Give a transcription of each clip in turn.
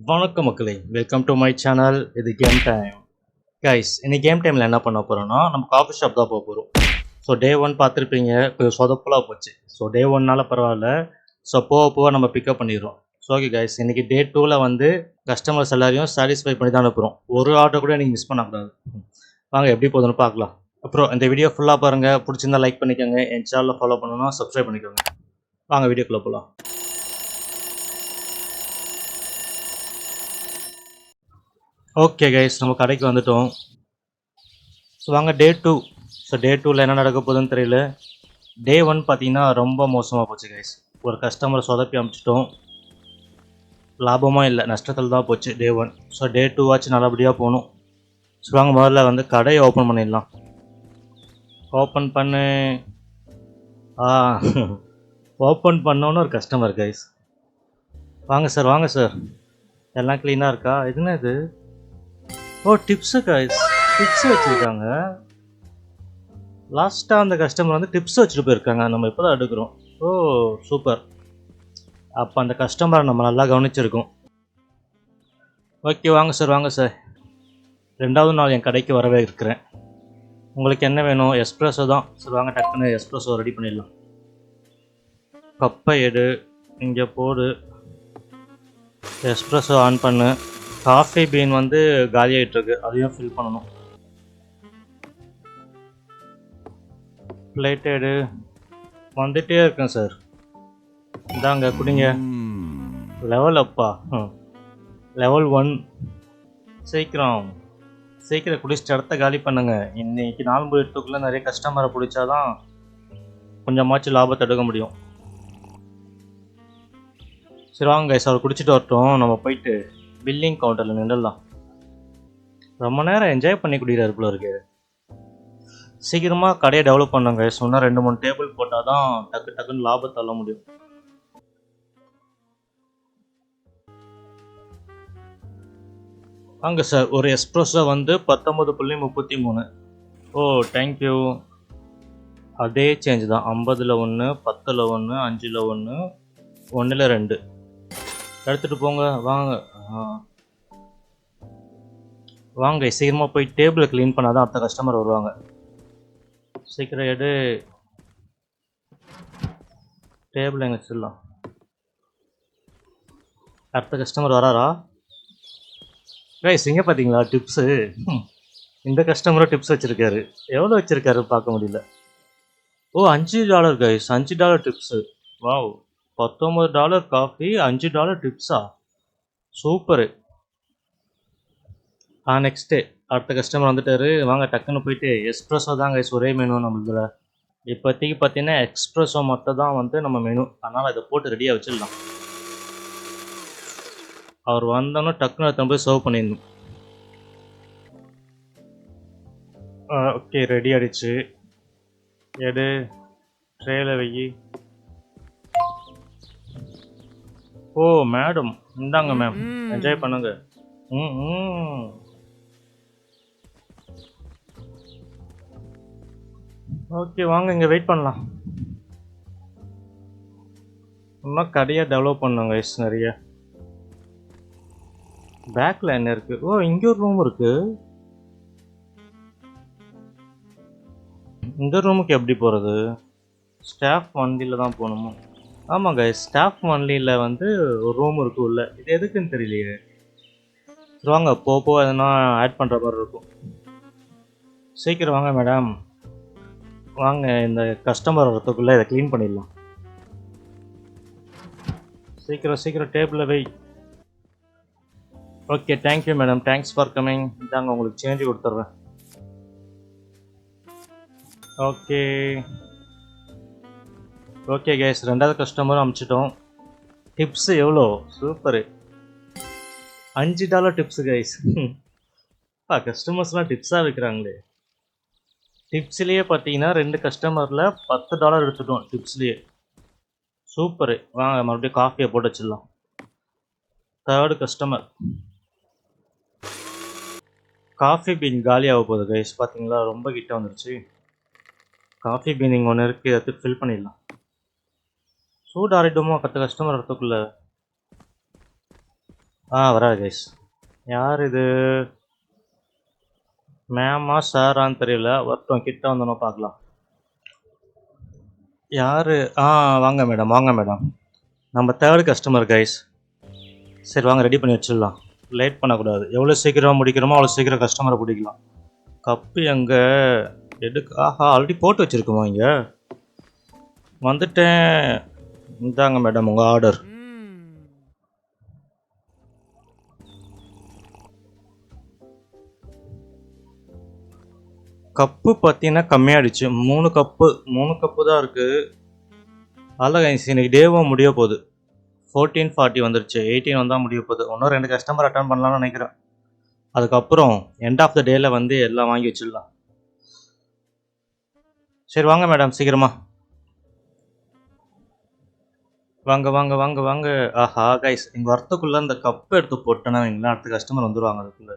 வணக்கம் மக்களே, welcome to my channel. இது கேம் டைம் கைஸ். இன்னைக்கு கேம் டைமில் என்ன பண்ண போகிறோன்னா, நம்ம காஃபி ஷாப் தான் போக போகிறோம். ஸோ டே 1 பார்த்துருப்பீங்க, கொஞ்சம் சொதப்பலாக போச்சு. ஸோ டே 1னால பரவாயில்ல. ஸோ போக போக நம்ம பிக்கப் பண்ணிடுறோம். ஸோ ஓகே கைஸ், இன்றைக்கி டே 2ல் வந்து கஸ்டமர்ஸ் எல்லாரையும் சாட்டிஸ்ஃபை பண்ணி தான் அனுப்புகிறோம். ஒரு ஆர்டர் கூட நீங்கள் மிஸ் பண்ணக்கூடாது. வாங்க எப்படி போகுதுன்னு பார்க்கலாம். அப்புறம் இந்த வீடியோ ஃபுல்லாக பாருங்கள். பிடிச்சிருந்தா லைக் பண்ணிக்கோங்க. என் சேனலில் ஃபாலோ பண்ணணும்னா சப்ஸ்கிரைப் பண்ணிக்கோங்க. வாங்க வீடியோக்குள்ளே போகலாம். ஓகே கைஸ், நம்ம கடைக்கு வந்துட்டோம். ஸோ வாங்க டே 2. ஸோ டே 2ல் என்ன நடக்க போகுதுன்னு தெரியல. டே 1 பார்த்தீங்கன்னா ரொம்ப மோசமாக போச்சு கைஸ். ஒரு கஸ்டமரை சொதப்பி அனுப்பிச்சிட்டோம். லாபமாக இல்லை, நஷ்டத்தில் தான் போச்சு டே 1. ஸோ டே 2 ஆச்சு நல்லபடியாக போகணும். ஸோ வாங்க முதல்ல வந்து கடையை ஓப்பன் பண்ணிடலாம். ஓப்பன் பண்ணு. ஓப்பன் பண்ணோன்னு ஒரு கஸ்டமர் கைஸ். வாங்க சார், வாங்க சார். எல்லாம் க்ளீனாக இருக்கா? இதுன்னா இது டிப்ஸு கைஸ். டிப்ஸ் வச்சுருக்காங்க. லாஸ்ட்டாக அந்த கஸ்டமர் வந்து டிப்ஸ் வச்சுட்டு போயிருக்காங்க. நம்ம இப்போ தான் எடுக்கிறோம். சூப்பர். அப்போ அந்த கஸ்டமரை நம்ம நல்லா கவனிச்சிருக்கோம். ஓகே வாங்க சார், வாங்க சார். 2வது நாள் என் கடைக்கு வரவே இருக்கிறேன். உங்களுக்கு என்ன வேணும்? எஸ்ப்ரெஸோ தான். சரி வாங்க, டக்குன்னு எஸ்ப்ரெஸோ ரெடி பண்ணிடலாம். கப்பை எடு, இங்கே போடு. எஸ்ப்ரெஸோ ஆன் பண்ணு. காஃபி பீன் வந்து காலியாகிட்டுருக்கு, அதையும் ஃபில் பண்ணணும். பிளேட் எடு. வந்துட்டே இருக்கேன் சார். இந்தாங்க குடிங்க. லெவல் அப்பா. லெவல் 1. சீக்கிரம் சீக்கிரம் குடிச்சிட்டு இடத்த காலி பண்ணுங்க. இன்னைக்கு நாள் முடியறதுக்குள்ளே நிறைய கஸ்டமரை பிடிச்சாதான் கொஞ்சமாச்சும் லாபத்தை எடுக்க முடியும். சரி வாங்க கைஸ், அவர் குடிச்சிட்டு வரட்டும். நம்ம போயிட்டு பில்லிங் கவுண்டரில் நின்றுடலாம். ரொம்ப நேரம் என்ஜாய் பண்ணி குடிக்கிறாரு போல இருக்கு. சீக்கிரமாக கடையை டெவலப் பண்ணுங்க. சொன்னால் 2-3 டேபிள் போட்டால் தான் டக்கு டக்குன்னு லாபத்தை தள்ள முடியும். வாங்க சார், ஒரு எஸ்ப்ரெஸோ வந்து 19.33. தேங்க்யூ. அதே சேஞ்ச் தான். 50ல் 1, 10ல் 1, 5ல் 1, 1ல் 2 எடுத்துகிட்டு போங்க. வாங்க வாங்க சீக்கிரமாக போய் டேபிளை க்ளீன் பண்ணால் தான் அடுத்த கஸ்டமர் வருவாங்க. சீக்கிரம் எடு. டேபிள் எங்கே வச்சிடலாம். அடுத்த கஸ்டமர் வராரா? கைஸ் இங்கே பார்த்தீங்களா டிப்ஸு? இந்த கஸ்டமரும் டிப்ஸ் வச்சுருக்காரு. எவ்வளோ வச்சுருக்காரு பார்க்க முடியல. $5 கைஸ். $5 டிப்ஸு. வாவ். $19 காஃபி, $5 டிப்ஸா? சூப்பரு. நெக்ஸ்ட்டு அடுத்த கஸ்டமர் வந்துட்டார். வாங்க டக்குன்னு போயிட்டு எஸ்ப்ரெஸோ தான் கைஸ் ஒரே மெனு நம்மளதில். இப்போதைக்கு பார்த்தீங்கன்னா எக்ஸ்ப்ரெஸோ மட்டும் தான் வந்து நம்ம மெனு. அதனால் இதை போட்டு ரெடியாக வச்சிடலாம். அவர் வந்தோன்னே டக்குன்னு அதை போய் சர்வ் பண்ணிடணும். ஓகே ரெடி ஆகிடுச்சு. எடு, ட்ரேல வை. மேடம் இந்தாங்க மேம், என்ஜாய் பண்ணுங்க. ஓகே வாங்க இங்கே வெயிட் பண்ணலாம். இன்னும் கடையை டெவலப் பண்ணுங்க கைஸ். நிறைய பேக்கில் என்ன இருக்குது? இங்கே ஒரு ரூம் இருக்குது. இந்த ரூமுக்கு எப்படி போகிறது? ஸ்டாஃப் வண்டியில் தான் போகணுமா? ஆமாம் கைஸ், ஸ்டாஃப் வண்டியில் வந்து ஒரு ரூம் இருக்குது உள்ள. இது எதுக்குன்னு தெரியலையே. வாங்க போக எதுனா ஆட் பண்ணுற மாதிரி இருக்கும். சீக்கிரம் வாங்க மேடம், வாங்க. இந்த கஸ்டமர் வரத்துக்குள்ளே இதை க்ளீன் பண்ணிடலாம். சீக்கிரம் சீக்கிரம் டேபிளில் வை. Okay thank you madam, thanks for coming. இதாங்க உங்களுக்கு சேஞ்சு கொடுத்துட்றேன். ஓகே ஓகே கைஸ், 2வது கஸ்டமரும் அனுப்பிச்சிட்டோம். டிப்ஸு எவ்வளோ? சூப்பரு. $5 tips guys. கஸ்டமர்ஸ்லாம் டிப்ஸாக வைக்கிறாங்களே. டிப்ஸ்லேயே பார்த்தீங்கன்னா 2 கஸ்டமரில் $10 எடுத்துட்டோம் டிப்ஸ்லேயே. சூப்பரு. வாங்க மறுபடியும் காஃபியை போட்டு வச்சிடலாம். 3rd customer. காஃபி பீன் காலியாக போகுது கைஸ். பார்த்தீங்களா, ரொம்ப கிட்ட வந்துருச்சு. காஃபி பீன் இங்கே ஒன்று இருக்குது, எடுத்து ஃபில் பண்ணிடலாம். சூடாறிடுமோ 10 கஸ்டமர் வரத்துக்குள்ளே. வராது கைஸ். யார் இது? மேமா சாரான்னு தெரியல. வரட்டும், கிட்ட வந்தோம் பார்க்கலாம். யார்? வாங்க மேடம், வாங்க மேடம். நம்ம தேர்ட் கஸ்டமர் கைஸ். சரி வாங்க, ரெடி பண்ணி வச்சிடலாம். லேட் பண்ணக்கூடாது. எவ்வளோ சீக்கிரம் முடிக்கிறோமோ அவ்வளோ சீக்கிரம் கஸ்டமரை பிடிக்கலாம். கப்பு எங்கே ஆல்ரெடி போட்டு வச்சுருக்கோமா இங்கே? வந்துட்டேன். இந்தாங்க மேடம் உங்கள் ஆர்டர். கப்பு பார்த்தீங்கன்னா கம்மியாகிடுச்சு. 3 கப்பு தான் இருக்குது. அதில் இன்னைக்கு டேவும் முடிய போகுது. 14:40 வந்துருச்சு. 18 வந்தால் முடிய போகுது. இன்னும் 2 கஸ்டமர் அட்டன் பண்ணலாம்னு நினைக்கிறேன். அதுக்கப்புறம் எண்ட் ஆஃப் த டேயில் வந்து எல்லாம் வாங்கி வச்சிடலாம். சரி வாங்க மேடம், சீக்கிரமா வாங்க வாங்க வாங்க வாங்க. ஆஹா கைஸ், இங்கே வரத்துக்குள்ளே இந்த கப்பு எடுத்து போட்டேன்னா வைங்களேன், அடுத்த கஸ்டமர் வந்துடுவாங்க. அதுக்குள்ளே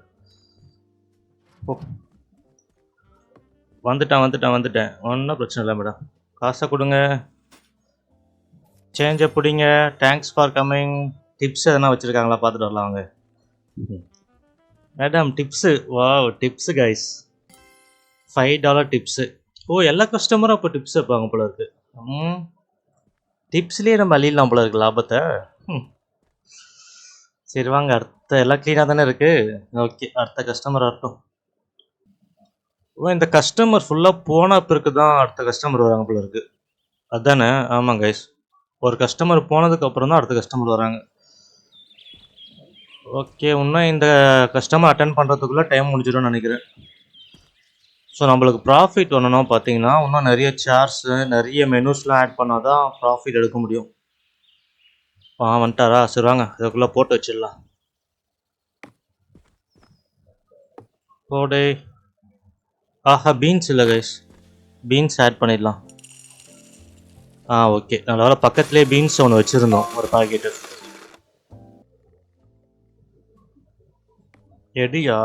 வந்துட்டேன். ஒன்றும் பிரச்சனை இல்லை மேடம். காசை கொடுங்க, சேஞ்சை பிடிங்க. Thanks for coming. டிப்ஸ் எதனா வச்சுருக்காங்களா பார்த்துட்டு வரலாம் வாங்க. Madam tips. Tips guys, $5 tips. எல்லா கஸ்டமரும் அப்போ டிப்ஸ் வைப்பாங்க போல இருக்கு. டிப்ஸ்லேயே நம்ம அழியலாம் போல இருக்கு லாபத்தை. சரி வாங்க, அடுத்த எல்லாம் க்ளீனாக தானே இருக்குது. ஓகே, அடுத்த கஸ்டமர் வரட்டும். இந்த கஸ்டமர் ஃபுல்லாக போன பிறகு தான் அடுத்த கஸ்டமர் வராங்க போல இருக்கு. அதானே? ஆமாம் கைஸ், ஒரு கஸ்டமர் போனதுக்கப்புறம் தான் அடுத்த கஸ்டமர் வராங்க. ஓகே, இன்னும் இந்த கஸ்டமர் அட்டன் பண்ணுறதுக்குள்ளே டைம் முடிஞ்சிடும்னு நினைக்கிறேன். ஸோ நம்மளுக்கு ப்ராஃபிட் வரணும்னா பார்த்தீங்கன்னா இன்னும் நிறைய சேர்ஸு, நிறைய மெனூஸ்லாம் ஆட் பண்ணால் தான் ப்ராஃபிட் எடுக்க முடியும். வந்துட்டாரா? சரி வாங்க, அதுக்குள்ளே போட்டு வச்சிடலாம். போடே. ஆஹா, பீன்ஸ் இல்லை கைஸ், பீன்ஸ் ஆட் பண்ணிடலாம். ஓகே, நல்ல பக்கத்துலேயே பீன்ஸ் ஒன்று வச்சுருந்தோம், ஒரு பாக்கெட்டு. எடியா?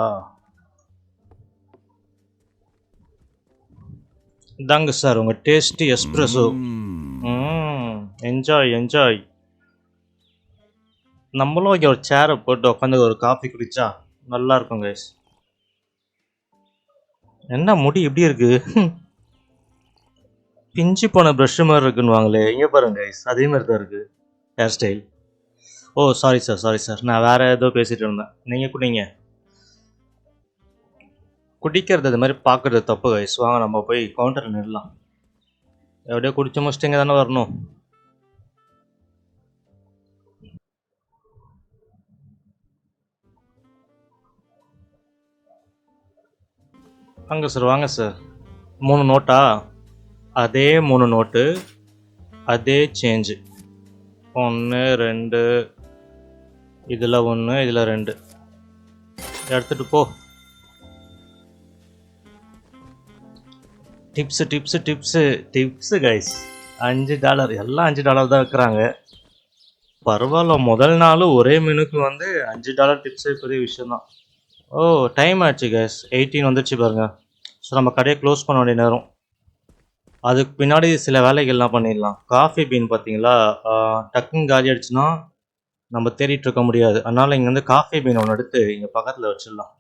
இதாங்க சார் உங்கள் டேஸ்டி எஸ்ப்ரெஸோ. என்ஜாய். நம்மளும் இங்கே ஒரு சேரை போட்டு உட்காந்து ஒரு காஃபி குடிச்சா நல்லா இருக்கும் கைஸ். என்ன முடி இப்படி இருக்கு? பிஞ்சு போன ப்ரஷ் மாதிரி இருக்குன்னு வாங்களே. இங்கே பாருங்க கைஸ், அதே மாதிரி தான் இருக்குது ஹேர் ஸ்டைல். சாரி சார், நான் வேறு ஏதோ பேசிகிட்டு இருந்தேன். நீங்கள் குடிங்க. குடிக்கிறது இது மாதிரி பார்க்குறது தப்பு கைஸ். வாங்க நம்ம போய் கவுண்டரில் நிடலாம். எப்படியோ குடிச்சு முடிச்சுட்டு இங்கே தானே வரணும். வாங்க சார், வாங்க சார். 3 நோட்டா? அதே 3 நோட்டு, அதே சேஞ்சு. 1 2, இதில் 1, இதில் 2 எடுத்துகிட்டு போ. Tips guys, $5. எல்லாம் $5 தான் வைக்கிறாங்க. பரவாயில்ல, முதல் நாள் ஒரே மெனுக்கு வந்து $5 டிப்ஸே பெரிய விஷயம்தான். டைம் ஆச்சு கைஸ், 18 வந்துடுச்சு பாருங்க. ஸோ நம்ம கடையை க்ளோஸ் பண்ண வேண்டிய நேரம். அதுக்கு பின்னாடி சில வேலைகள்லாம் பண்ணிடலாம். காஃபி பீன் பார்த்தீங்களா, டக்குன்னு காலி ஆகிடுச்சுன்னா நம்ம தேடிட்டு இருக்க முடியாது. அதனால் இங்கே வந்து காஃபி பீன் ஒன்று எடுத்து இங்கே பக்கத்தில் வச்சிடலாம்.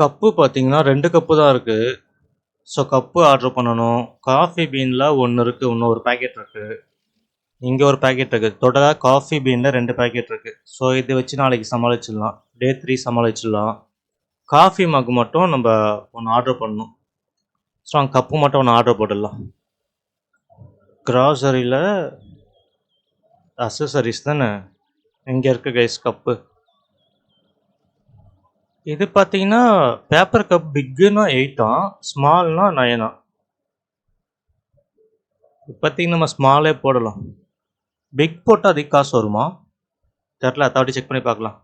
கப்பு பார்த்தீங்கன்னா 2 கப்பு தான் இருக்குது. ஸோ கப்பு ஆர்டர் பண்ணணும். காஃபி பீனில் 1 இருக்குது, இன்னும் ஒரு பேக்கெட் இருக்குது. இங்கே ஒரு பேக்கெட் இருக்குது. டோட்டலாக காஃபி பீனில் 2 பேக்கெட் இருக்குது. ஸோ இதை வச்சு நாளைக்கு சமாளிச்சிடலாம். டே 3 சமாளிச்சிடலாம். காஃபி மக் மட்டும் நம்ம ஒன்று ஆர்டர் பண்ணணும். ஸோ அங்கே கப்பு மட்டும் ஒன்று ஆர்டர் போட்டுடலாம். கிராசரியில் அக்சசரிஸ் தானே இங்கே இருக்குது கைஸ். கப்பு இது பார்த்தீங்கன்னா பேப்பர் கப். பிக்குன்னா 8, ஸ்மால்னா 9. இப்போதைக்கு நம்ம ஸ்மாலே போடலாம். பிக் போட்டால் அதிக காசு வருமா தெரில, அத்தாட்டி செக் பண்ணி பார்க்கலாம்.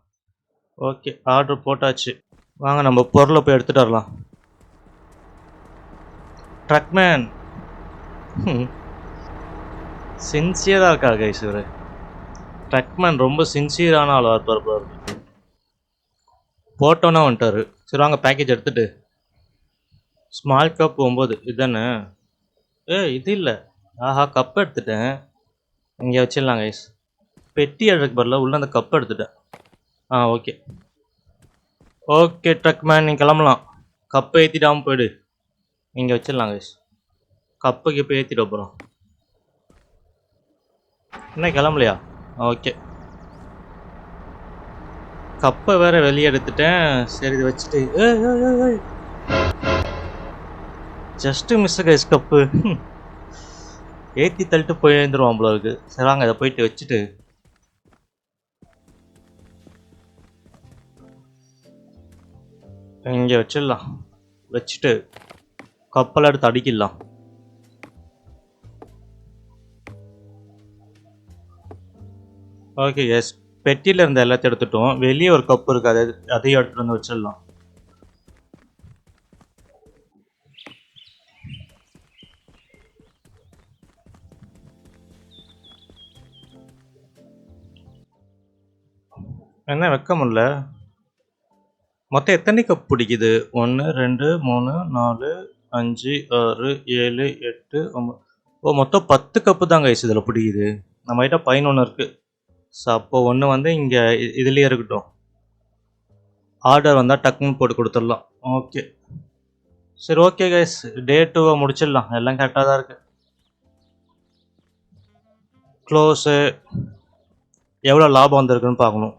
ஓகே, ஆர்டர் போட்டாச்சு. வாங்க நம்ம பொருளை போய் எடுத்துகிட்டு வரலாம். ட்ரக்மேன் சின்சியராக இருக்கா கைஸ் இவர். ட்ரக்மேன் ரொம்ப சின்சியரான ஆளாக இருப்பார். போட்டோன்னா வந்துட்டார். சரி வாங்க, பேக்கேஜ் எடுத்துகிட்டு. ஸ்மால் கப் 9 இதுதானே? இது இல்லை. கப் எடுத்துட்டேன். இங்கே வச்சிடலாம் கைஸ். பெட்டி எடுக்க பதிலாக உள்ள அந்த கப் எடுத்துட்டேன். ஓகே ஓகே ட்ரக் மேன், நீங்கள் கிளம்பலாம். கப்பை ஏற்றிடாமல் போயிடு. இங்கே வச்சிடலாம் கைஸ். கப்புக்கு இப்போ ஏற்றிட்டு போகிறோம். என்ன கிளம்பலையா? ஓகே, கப்பை வேற வெளியே எடுத்துட்டேன். சரி, இதை வச்சுட்டு ஜஸ்ட்டு மிஸ் கைஸ். கப்பு ஏற்றி தள்ளிட்டு போய் எழுந்துருவான் போல இருக்கு. சரி வாங்க, இதை போயிட்டு வச்சுட்டு இங்கே வச்சிடலாம். வச்சுட்டு கப்பலை எடுத்து அடிக்கிடலாம். ஓகே எஸ், பெட்டியில் இருந்த எல்லாத்தையும் எடுத்துட்டோம். வெளியே ஒரு கப்பு இருக்குது, அதையும் எடுத்துகிட்டு வந்து வச்சிடலாம். என்ன வைக்க முடியல? மொத்தம் எத்தனை கப் பிடிக்குது? 1 2 3 4 5 6 7 8 9. மொத்தம் 10 கப்பு தான் கைஸ் இதில் பிடிக்குது. நம்மகிட்ட 11 இருக்குது. ஸோ அப்போ ஒன்று வந்து இங்கே இதுலேயே இருக்கட்டும். ஆர்டர் வந்தால் டக்குன்னு போட்டு கொடுத்துடலாம். ஓகே சரி, ஓகே கைஸ், டே 2 முடிச்சிடலாம். எல்லாம் கரெக்டாக தான் இருக்குது. க்ளோஸு எவ்வளோ லாபம் வந்திருக்குன்னு பார்க்கணும்.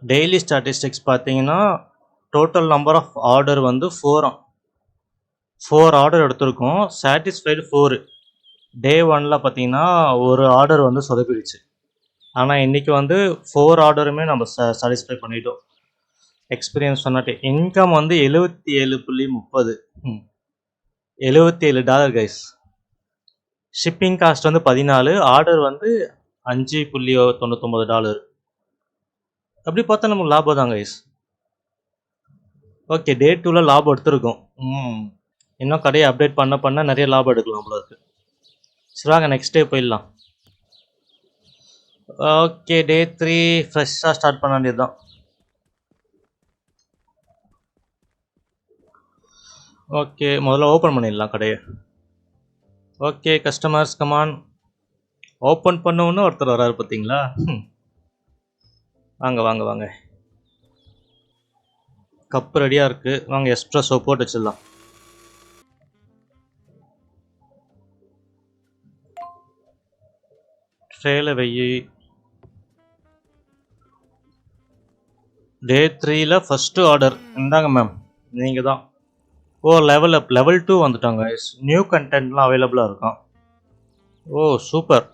டெய்லி ஸ்டாட்டிஸ்டிக்ஸ் பார்த்தீங்கன்னா டோட்டல் நம்பர் ஆஃப் ஆர்டர் வந்து 4 ஆர்டர் எடுத்திருக்கோம். சாட்டிஸ்ஃபைடு 4. டே 1ல் பார்த்தீங்கன்னா ஒரு ஆர்டர் வந்து சொதப்பிடுச்சு. ஆனால் இன்றைக்கி வந்து 4 ஆர்டருமே நம்ம சாட்டிஸ்ஃபை பண்ணிட்டோம். எக்ஸ்பீரியன்ஸ் சொன்னாட்டு இன்கம் வந்து 77.30. $77 கைஸ். ஷிப்பிங் காஸ்ட் வந்து 14. ஆர்டர் வந்து $5.99. அப்படி பார்த்தா நமக்கு லாபம் தான் கைஸ். ஓகே, டே 2ல் லாபம் எடுத்துருக்கோம். இன்னும் கடையை அப்டேட் பண்ண நிறைய லாபம் எடுக்கலாம் போல இருக்கு. சரி வாங்க, நெக்ஸ்ட் டே போயிடலாம். ஓகே, டே 3 ஃப்ரெஷ்ஷாக ஸ்டார்ட் பண்ண வேண்டியது தான். ஓகே, முதல்ல ஓப்பன் பண்ணிடலாம் கடையை. ஓகே கஸ்டமர்ஸ் கமான், ஓப்பன் பண்ணவுன்னு ஒருத்தர் வராரு பார்த்தீங்களா? வாங்க வாங்க வாங்க, கப்பு ரெடியாக இருக்குது. வாங்க எஸ்ப்ரெஸ்ஸோ போட்டு வச்சிடலாம். ட்ரேல வெயி. டே 3ல் ஃபஸ்ட்டு ஆர்டர் இந்தாங்க மேம், நீங்கள் தான். லெவல் அப், லெவல் 2 வந்துட்டாங்க. நியூ கண்டென்ட்லாம் அவைலபிளாக இருக்கும். சூப்பர்.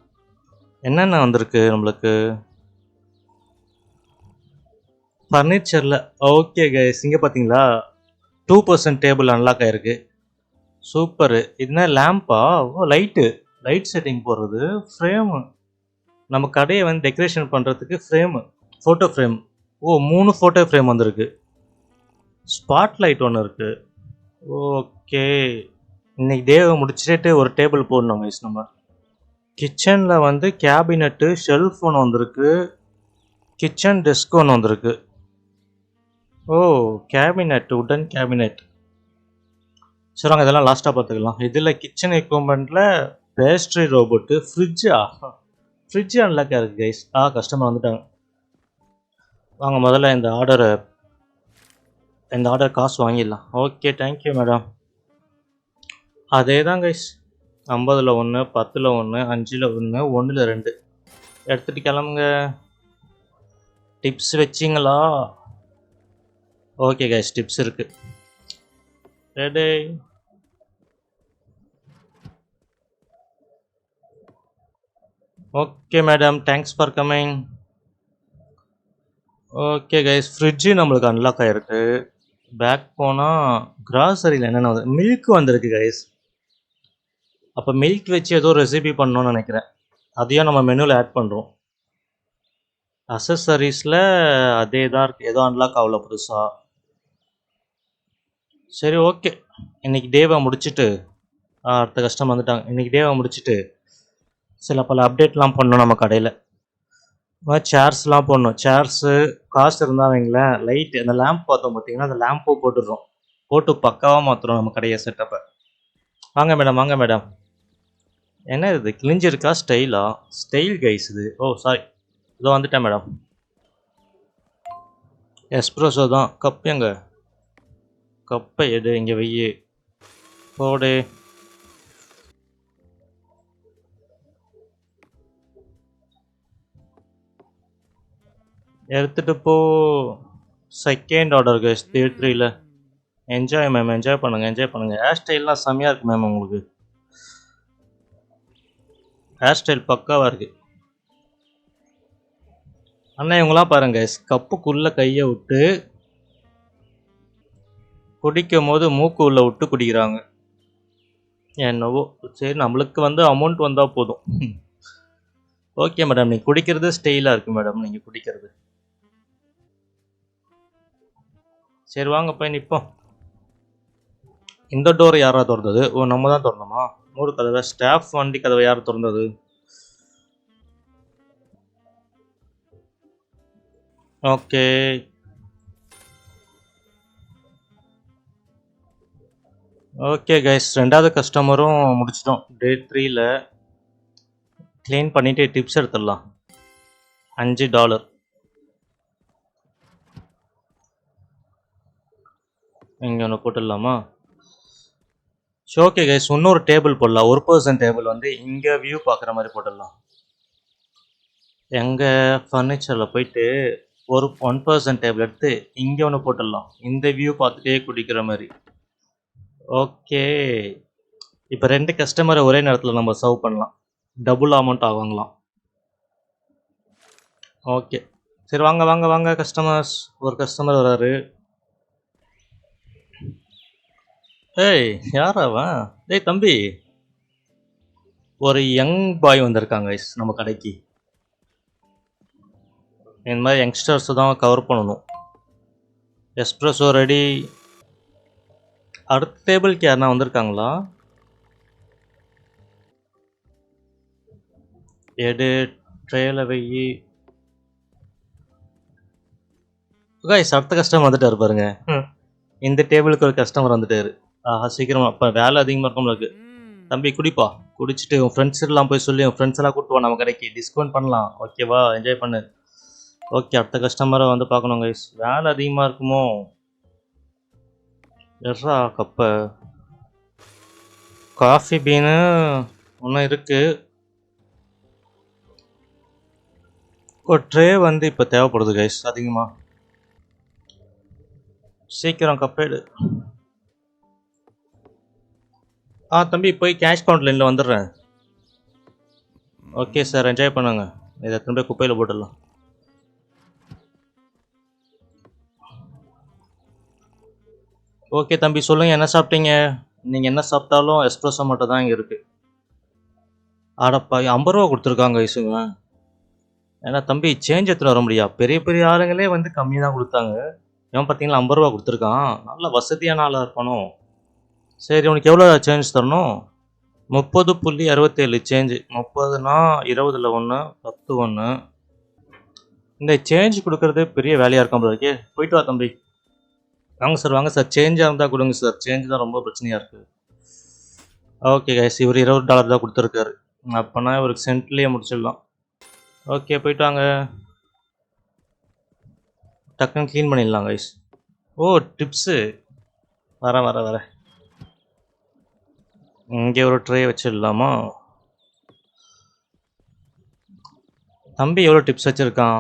என்னென்ன வந்திருக்கு நம்மளுக்கு? ஃபர்னிச்சரில் ஓகே கைஸ், இங்கே பார்த்தீங்களா 2% டேபிள் அன்லாக் ஆகிருக்கு. சூப்பரு. என்ன லேம்பா? லைட் செட்டிங் போடுறது. ஃப்ரேமு, நம்ம கடையை வந்து டெக்கரேஷன் பண்ணுறதுக்கு frame, photo frame. 3 photo frame வந்திருக்கு. ஸ்பாட் லைட் ஒன்று இருக்குது. ஓகே, இன்னைக்கு டேவை முடிச்சுட்டு ஒரு டேபிள் போடணும் கைஸ். நம்ம கிச்சனில் வந்து கேபினெட்டு, ஷெல்ஃப் ஒன்று வந்திருக்கு. கிச்சன் டெஸ்க் ஒன்று வந்திருக்கு. கேபினெட், உடன் கேபினெட். சரி வாங்க, இதெல்லாம் லாஸ்ட்டாக பார்த்துக்கலாம். இதில் கிச்சன் எக்யூப்மெண்ட்டில் பேஸ்ட்ரி ரோபோட்டு, ஃப்ரிட்ஜு அன்லாக்காக இருக்குது கைஸ். கஸ்டமர் வந்துட்டாங்க. வாங்க முதல்ல இந்த ஆர்டர் காசு வாங்கிடலாம். Okay thank you madam. அதே தான் கைஸ், 50ல் 1, 10ல் 1, 5ல் 1, 1ல் 2 எடுத்துகிட்டு கிளம்புங்க. டிப்ஸ் வச்சிங்களா? ஓகே கைஸ், டிப்ஸ் இருக்குது. Ready. Okay madam, thanks for coming. Okay guys, fridge நம்மளுக்கு அன்லாக் ஆகிருக்கு. பேக் போனால் கிராசரியில் என்னென்ன வந்து மில்க் வந்திருக்கு கைஸ். அப்போ மில்க் வச்சு ஏதோ ரெசிபி பண்ணணும்னு நினைக்கிறேன். அதையும் நம்ம மெனுவில் ஆட் பண்ணுறோம். அசசரிஸில் அதே தான் இருக்குது, ஏதோ அன்லாக் ஆகல புதுசாக. சரி ஓகே, இன்றைக்கி டேவை முடிச்சுட்டு அடுத்த கஸ்டமர் வந்துட்டாங்க. இன்றைக்கி டேவை முடிச்சுட்டு சில பல அப்டேட்லாம் பண்ணணும் நம்ம கடையில். சேர்ஸ்லாம் போடணும். சேர்ஸு காசு இருந்தால் வைங்களேன். லைட், அந்த லேம்ப் பார்த்தோம் பார்த்தீங்கன்னா, அந்த லேம்போ போட்டுடுறோம். போட்டு பக்காவாக மாற்றுறோம் நம்ம கடையை செட்டப்பை. வாங்க மேடம் வாங்க மேடம். என்ன இது கிழிஞ்சிருக்கா ஸ்டைலா? ஸ்டைல் கைஸ் இது. ஓ சாரி. இதோ வந்துட்டேன் மேடம். எஸ்ப்ரெஸோ தான். கப் எங்க? கப்பை எடு, இங்கே வெய்யி போடு. எடுத்துட்டு போ. செகண்ட் ஆர்டர் கைஸ் tier 3ல. என்ஜாய் மேம், என்ஜாய் பண்ணுங்க, என்ஜாய் பண்ணுங்க. ஹேர் ஸ்டைல்லாம் செம்மையாக இருக்கு மேம் உங்களுக்கு. ஹேர் ஸ்டைல் பக்காவாக இருக்கு. அண்ணா இவங்களாம் பாருங்க கப்புக்குள்ளே கையை விட்டு குடிக்கும் போது மூக்கு உள்ள விட்டு குடிக்கிறாங்க. என்னவோ சரி, நம்மளுக்கு வந்து அமௌண்ட் வந்தால் போதும். ஓகே மேடம், நீங்கள் குடிக்கிறது ஸ்டைலாக இருக்குது மேடம் நீங்கள் குடிக்கிறது. சரி வாங்க போய் நிற்போம். இந்த டோர் யாரா திறந்தது? ஓ நம்ம தான் திறந்தோமா? மூடு கதவை. ஸ்டாஃப் வண்டி கதவை யார் திறந்தது? ஓகே ஓகே கைஸ், ரெண்டாவது கஸ்டமரும் முடிச்சிட்டோம். டே 3ல க்ளீன் பண்ணிவிட்டு டிப்ஸ் எடுத்துடலாம். $5 இங்கே ஒன்று போட்டுடலாமா? ஓகே கைஸ், இன்னொரு டேபிள் போடலாம். ஒரு பர்சன் டேபிள் வந்து இங்கே வியூ பார்க்குற மாதிரி போட்டுடலாம். எங்கள் ஃபர்னிச்சரில் போயிட்டு ஒரு 1% டேபிள் எடுத்து இங்கே ஒன்று போட்டுடலாம். இந்த வியூ பார்த்துட்டே குடிக்கிற மாதிரி. ஓகே, இப்போ 2 கஸ்டமரை ஒரே நேரத்தில் நம்ம சர்வ் பண்ணலாம். Double amount ஆகுங்களாம். ஓகே சரி, வாங்க வாங்க வாங்க கஸ்டமர்ஸ். ஒரு கஸ்டமர் வராரு. ஏய் யார் அவன்? ஏய் தம்பி, ஒரு யங் பாய் வந்திருக்காங்க நம்ம கடைக்கு. இந்த மாதிரி யங்ஸ்டர்ஸ் தான் கவர் பண்ணணும். Espresso ready. அடுத்த டேபிளுக்கு யாருனா வந்திருக்காங்களா? எடு, ட்ரேல வெயி. கைஸ் அடுத்த கஸ்டமர் வந்துட்டாரு பாருங்க. இந்த டேபிளுக்கு ஒரு கஸ்டமர் வந்துட்டாரு. ஆஹா சீக்கிரமா, அப்போ வேலை அதிகமாக இருக்கும் இருக்கு. தம்பி குடிப்பா, குடிச்சிட்டு உன் ஃப்ரெண்ட்ஸ் எல்லாம் போய் சொல்லி உன் ஃப்ரெண்ட்ஸ் எல்லாம் கூப்பிட்டு வா, நம்ம கடைக்கு டிஸ்கவுண்ட் பண்ணலாம். ஓகேவா? என்ஜாய் பண்ணு. ஓகே, அடுத்த கஸ்டமரை வந்து பார்க்கணும் கைஸ். வேலை அதிகமாக இருக்குமோ? எட்ரா கப்பை. காஃபி பீனு ஒன்றும் இருக்குது. ஒரு ட்ரே வந்து இப்போ தேவைப்படுது கைஸ் அதிகமாக. சீக்கிரம் கப்பேடு. தம்பி போய் கேஷ் கவுண்டரில் வந்துடுறேன். ஓகே சார், என்ஜாய் பண்ணுங்க. இதை திரும்ப குப்பையில் போட்டுடலாம். ஓகே தம்பி சொல்லுங்கள், என்ன சாப்பிட்டீங்க? நீங்கள் என்ன சாப்பிட்டாலும் எஸ்ப்ரெஸோ மட்டும் தான் இங்கே இருக்குது. ஆடப்பா, 50 ரூபா கொடுத்துருக்காங்க ஐசுங்க. ஏன்னா தம்பி சேஞ்ச் எடுத்துகிட்டு வர முடியா? பெரிய பெரிய ஆளுங்களே வந்து கம்மி தான் கொடுத்தாங்க. இவன் பார்த்தீங்களா 50 ரூபா கொடுத்துருக்கான். நல்ல வசதியான ஆளாக இருப்பானோ. சரி, உனக்கு எவ்வளோ சேஞ்ச் தரணும்? 30.67 சேஞ்சு. 30னா 20ல் 1, 10 1. இந்த சேஞ்ச் கொடுக்கறது பெரிய வேலையாக இருக்கும் போல இருக்கே. போயிட்டு வா தம்பி. வாங்க சார், வாங்க சார். சேஞ்சாக இருந்தால் கொடுங்க சார். சேஞ்ச் தான் ரொம்ப பிரச்சனையாக இருக்குது. ஓகே கைஸ், இவர் $20 தான் கொடுத்துருக்காரு. அப்போனா இவருக்கு சென்ட்லேயே முடிச்சிடலாம். ஓகே போயிட்டு வாங்க. டக்குன்னு க்ளீன் பண்ணிடலாம் கைஸ். ஓ டிப்ஸு. வரேன் வரேன் வரேன். இங்கே ஒரு ட்ரே வச்சிடலாமா? தம்பி எவ்வளோ டிப்ஸ் வச்சுருக்கான்?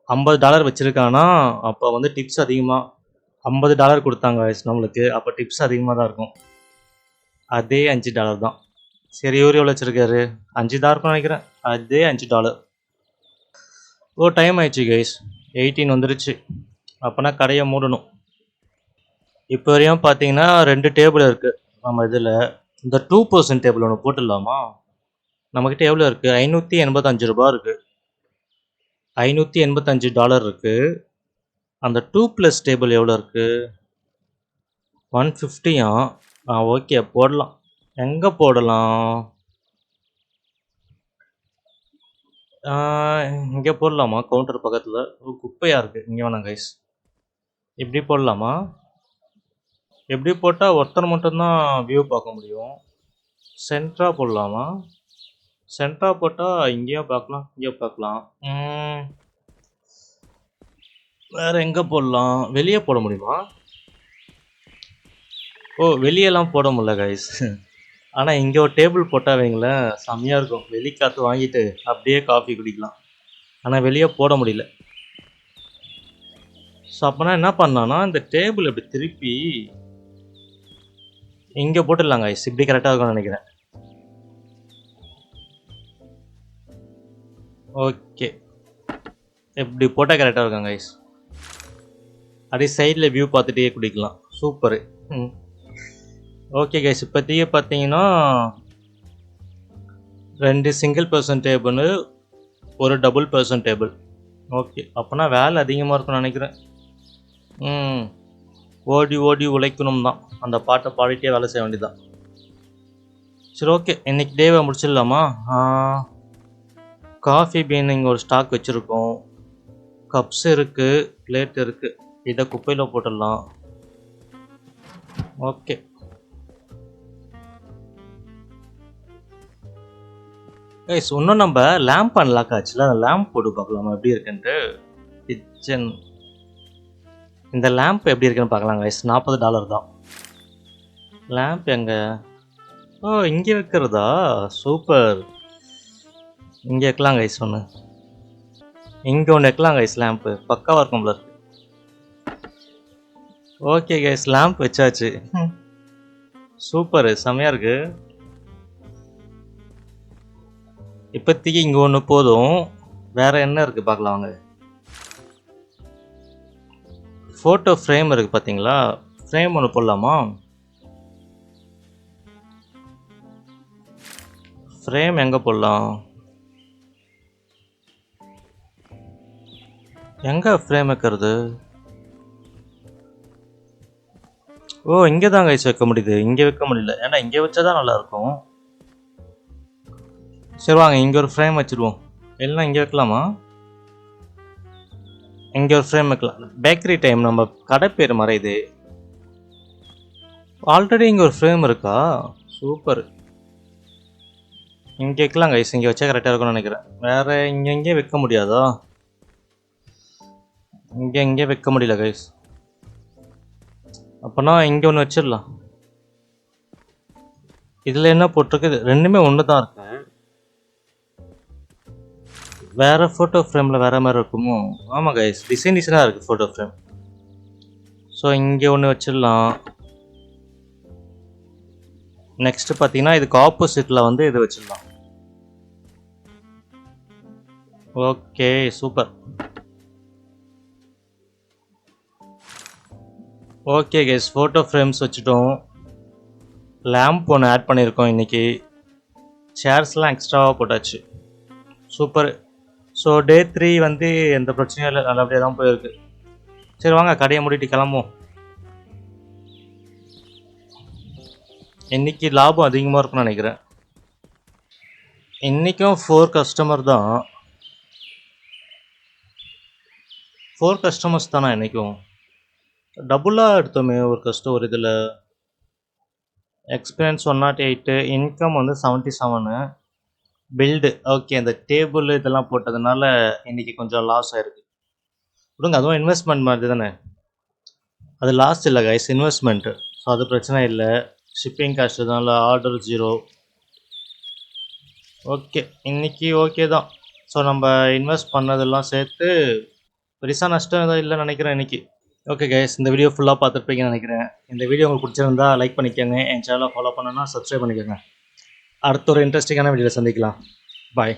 $50 வச்சுருக்கானா? அப்போ வந்து டிப்ஸ் அதிகமாக. $50 கொடுத்தாங்க கைஸ் நம்மளுக்கு. அப்போ டிப்ஸ் அதிகமாக தான் இருக்கும். அதே $5 தான். சரி, இவர் எவ்வளோ வச்சுருக்காரு? 5 தான் இருக்கும்னு நினைக்கிறேன். அதே $5. ஓ டைம் ஆயிடுச்சு கைஸ். 18 வந்துருச்சு. அப்போனா கடையை மூடணும். இப்போ வரையும் பார்த்தீங்கன்னா 2 டேபிள் இருக்குது நம்ம இதில். இந்த 2% டேபிள் ஒன்று போட்டுடலாமா? நம்மக்கிட்ட எவ்வளோ இருக்குது? $585 இருக்குது. $585 இருக்குது. அந்த 2+ டேபிள் எவ்வளோ இருக்குது? 150. ஓகே போடலாம். எங்கே போடலாம்? இங்கே போடலாமா? கவுண்டர் பக்கத்தில். குப்பையாக இருக்குது. இங்கே வேணாம் கைஸ். இப்படி போடலாமா? எப்படி போட்டால் ஒருத்தர் மட்டும்தான் வியூ பார்க்க முடியும். சென்ட்ரா போடலாமா? சென்ட்ரா போட்டால் இங்கேயும் பார்க்கலாம், இங்கேயும் பார்க்கலாம். வேறு எங்கே போடலாம்? வெளியே போட முடியுமா? ஓ, வெளியெல்லாம் போட முடியல கைஸ். ஆனால் இங்கே ஒரு டேபிள் போட்டால் வைங்களேன், செம்மையாக இருக்கும். வெளிக்காற்று வாங்கிட்டு அப்படியே காஃபி குடிக்கலாம். ஆனால் வெளியே போட முடியல. ஸோ அப்போனா என்ன பண்ணலான்னா, இந்த டேபிள் இப்படி திருப்பி இங்கே போட்டுடலாம் கைஸ். இப்படி கரெக்டாக இருக்கும்னு நினைக்கிறேன். ஓகே, இப்படி போட்டால் கரெக்டாக இருக்கும் கைஸ். அப்படியே சைடில் வியூ பார்த்துட்டே குடிக்கலாம். சூப்பரு. ஓகே கைஸ், இப்போதைக்கு பார்த்தீங்கன்னா 2 சிங்கிள் பர்சன் டேபிள், ஒரு டபுள் பர்சன் டேபிள். ஓகே, அப்போனா வேலை அதிகமாக இருக்கும்னு நினைக்கிறேன். ஓடி ஓடி உழைக்கணும் தான், அந்த பாட்டை பாடிட்டே வேலை செய்ய வேண்டியதான். சரி, ஓகே, இன்னைக்கு டேவை முடிச்சிடலாமா? காஃபி பீன் இங்கே ஒரு ஸ்டாக் வச்சுருக்கோம். கப்ஸ் இருக்குது, பிளேட் இருக்குது. இதை குப்பையில் போட்டுடலாம். ஓகே, கைஸ், இன்னும் நம்ம லேம்ப் அன்லாக் ஆச்சுல, அந்த லேம்ப் போட்டு பார்க்கலாமா எப்படி இருக்குன்ட்டு. கிச்சன், இந்த லேம்ப் எப்படி இருக்குன்னு பார்க்கலாம் கைஸ். $40 தான். லேம்ப் எங்கே? ஓ, இங்கே வைக்கிறதா? சூப்பர். இங்கே வைக்கலாம் கைஸ். இங்கே ஒன்று வைக்கலாம் கைஸ். லேம்ப்பு பக்காவாக இருக்கும் போல இருக்கு. ஓகே கைஸ், லேம்ப் வச்சாச்சு. சூப்பர், செம்மையாக இருக்கு. இப்போதைக்கு இங்கே ஒன்று போதும். வேற என்ன இருக்குது பார்க்கலாம் வாங்க. ஃபோட்டோ ஃப்ரேம் இருக்குது பார்த்தீங்களா? ஃப்ரேம் ஒன்று போடலாமா? ஃப்ரேம் எங்கே போடலாம்? எங்கே ஃப்ரேம் வைக்கிறது? ஓ, இங்கே தான் கைஸ் வைக்க முடியுது. இங்கே வைக்க முடியல, ஏன்னா இங்கே வச்சா தான் நல்லாயிருக்கும். சரி வாங்க, இங்கே ஒரு ஃப்ரேம் வச்சுருவோம். இல்லைன்னா இங்கே வைக்கலாமா? இங்கே ஒரு ஃப்ரேம் வைக்கலாம். பேக்கரி டைம் நம்ம கடை பேர் மறையுது. ஆல்ரெடி இங்கே ஒரு ஃப்ரேம் இருக்கா? சூப்பர். இங்கே வைக்கலாம் கைஸ். இங்கே வச்சா கரெக்டாக இருக்கும்னு நினைக்கிறேன். வேறு இங்கே வைக்க முடியாதா? இங்கே வைக்க முடியல கைஸ். அப்போனா இங்கே ஒன்று வச்சிடலாம். இதில் என்ன போட்டிருக்கு? ரெண்டுமே ஒன்று தான் இருக்கு. வேறு ஃபோட்டோ ஃப்ரேமில் வேறு மாதிரி இருக்குமோ? ஆமாம் கைஸ், டிசைனாக இருக்குது ஃபோட்டோ ஃப்ரேம். ஸோ இங்கே ஒன்று வச்சிடலாம். நெக்ஸ்ட்டு பார்த்தீங்கன்னா இதுக்கு ஆப்போசிட்டில் இது வச்சிடலாம். Okay, super. Okay guys, photo frames வச்சுட்டோம். லேம்ப் ஒன்று ஆட் பண்ணியிருக்கோம் இன்றைக்கி. சேர்ஸ்லாம் எக்ஸ்ட்ராவாக போட்டாச்சு. சூப்பர். ஸோ டே 3 எந்த பிரச்சனையும் இல்லை, நல்லபடியாக தான் போயிருக்கு. சரி வாங்க, கடையை மூடிட்டு கிளம்புவோம். இன்றைக்கி லாபம் அதிகமாக இருக்கும்னு நினைக்கிறேன். இன்றைக்கும் 4 கஸ்டமர் தான். 4 கஸ்டமர்ஸ் தானே இன்றைக்கும்? டபுளாக எடுத்தோமே ஒரு இதில். Experience 108, income 77. பில்டு ஓகே, அந்த டேபிள் இதெல்லாம் போட்டதுனால இன்றைக்கி கொஞ்சம் லாஸ் ஆகிருக்கு. விடுங்க, அதுவும் இன்வெஸ்ட்மெண்ட் மாதிரி தானே. அது லாஸ் இல்லை கைஸ், இன்வெஸ்ட்மெண்ட்டு. ஸோ அது பிரச்சனை இல்லை. ஷிப்பிங் காஸ்ட் இதனால ஆர்டர் 0. ஓகே, இன்றைக்கி ஓகே தான். ஸோ நம்ம இன்வெஸ்ட் பண்ணதெல்லாம் சேர்த்து பெருசாக நஷ்டம் எதுவும் இல்லைன்னு நினைக்கிறேன் இன்றைக்கி. ஓகே கைஸ், இந்த வீடியோ ஃபுல்லாக பார்த்துருப்பீங்கன்னு நினைக்கிறேன். இந்த வீடியோ உங்களுக்கு பிடிச்சிருந்தா லைக் பண்ணிக்கோங்க. என் சேனலை ஃபாலோ பண்ணணும்னா சப்ஸ்கிரைப் பண்ணிக்கோங்க. அடுத்த ஒரு இன்ட்ரெஸ்டிங்கான வீடியோவில் சந்திக்கலாம். பாய்.